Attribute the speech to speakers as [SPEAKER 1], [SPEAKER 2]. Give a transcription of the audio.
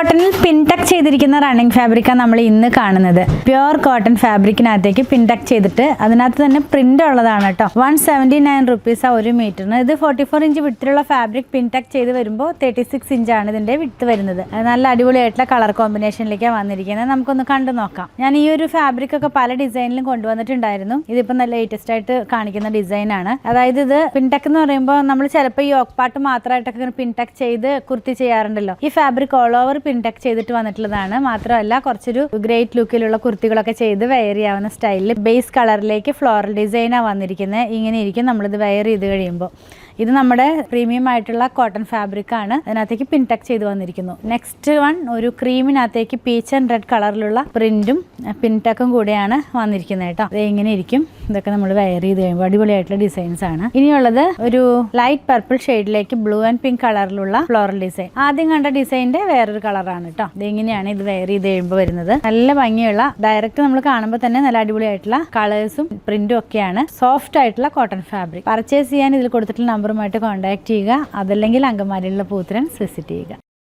[SPEAKER 1] കോട്ടണിൽ പിൻടക്ക് ചെയ്തിരിക്കുന്ന റണ്ണിങ് ഫാബ്രിക്കാണ് നമ്മൾ ഇന്ന് കാണുന്നത്. പ്യുവർ കോട്ടൺ ഫാബ്രിക്കിനകത്തേക്ക് പിൻടക്ക് ചെയ്തിട്ട് അതിനകത്ത് തന്നെ പ്രിന്റ് ഉള്ളതാണ് കേട്ടോ. 179 റുപ്പീസ് ആ ഒരു മീറ്ററിന്. ഇത് 44 ഇഞ്ച് വിട്ടിലുള്ള ഫാബ്രിക് പിൻടക്ക് ചെയ്ത് വരുമ്പോൾ 36 ഇഞ്ചാണ് ഇതിന്റെ വിട്ട് വരുന്നത്. നല്ല അടിപൊളിയായിട്ടുള്ള കളർ കോമ്പിനേഷനിലേക്കാണ് വന്നിരിക്കുന്നത്. നമുക്കൊന്ന് കണ്ടു നോക്കാം. ഞാൻ ഈ ഒരു ഫാബ്രിക് ഒക്കെ പല ഡിസൈനിലും കൊണ്ടുവന്നിട്ടുണ്ടായിരുന്നു. ഇതിപ്പോൾ നല്ല ലേറ്റസ്റ്റ് ആയിട്ട് കാണിക്കുന്ന ഡിസൈൻ ആണ്. അതായത് ഇത് പിൻടക്ക് എന്ന് പറയുമ്പോൾ നമ്മൾ ചിലപ്പോൾ ഈ യോക്ക് പാർട്ട് മാത്രമായിട്ടൊക്കെ പിൻടക്ക് ചെയ്ത് കുർത്തി ചെയ്യാറുണ്ടല്ലോ. ഈ ഫാബ്രിക് ഓൾ ഓവർ പിൻടക്ക് ചെയ്തിട്ട് വന്നിട്ടുള്ളതാണ്. മാത്രമല്ല കുറച്ചൊരു ഗ്രേറ്റ് ലുക്കിലുള്ള കുർത്തികളൊക്കെ ചെയ്ത് വെയർ ചെയ്യാവുന്ന സ്റ്റൈലിൽ ബേസ് കളറിലേക്ക് ഫ്ലോറൽ ഡിസൈനാണ് വന്നിരിക്കുന്നത്. ഇങ്ങനെ ഇരിക്കും നമ്മളിത് വെയർ ചെയ്ത് കഴിയുമ്പോൾ. ഇത് നമ്മുടെ പ്രീമിയം ആയിട്ടുള്ള കോട്ടൺ ഫാബ്രിക് ആണ്. അതിനകത്തേക്ക് പിൻടക്ക് ചെയ്ത് വന്നിരിക്കുന്നു. നെക്സ്റ്റ് വൺ ഒരു ക്രീമിനകത്തേക്ക് പീച്ച് ആൻഡ് റെഡ് കളറിലുള്ള പ്രിന്റും പിൻടക്കും കൂടെയാണ് വന്നിരിക്കുന്നത് കേട്ടോ. അത് എങ്ങനെ ഇരിക്കും ഇതൊക്കെ നമ്മൾ വെയർ ചെയ്ത് കഴിയുമ്പോൾ അടിപൊളിയായിട്ടുള്ള ഡിസൈൻസ് ആണ്. ഇനിയുള്ളത് ഒരു ലൈറ്റ് പർപ്പിൾ ഷെയ്ഡിലേക്ക് ബ്ലൂ ആൻഡ് പിങ്ക് കളറിലുള്ള ഫ്ലോറൽ ഡിസൈൻ. ആദ്യം കണ്ട ഡിസൈനിന്റെ വേറൊരു കളറാണ് കേട്ടോ. ഇത് എങ്ങനെയാണ് ഇത് വെയർ ചെയ്ത് കഴിയുമ്പോൾ വരുന്നത്. നല്ല ഭംഗിയുള്ള ഡയറക്റ്റ് നമ്മൾ കാണുമ്പോൾ തന്നെ നല്ല അടിപൊളിയായിട്ടുള്ള കളേഴ്സും പ്രിന്റും ഒക്കെയാണ്. സോഫ്റ്റ് ആയിട്ടുള്ള കോട്ടൺ ഫാബ്രിക്. പർച്ചേസ് ചെയ്യാൻ ഇതിൽ കൊടുത്തിട്ടുള്ള നമ്പറുമായിട്ട് കോൺടാക്ട് ചെയ്യുക. അതല്ലെങ്കിൽ അങ്കമാലിയിലുള്ള പൂത്തരൻസ് വിസിറ്റ് ചെയ്യുക.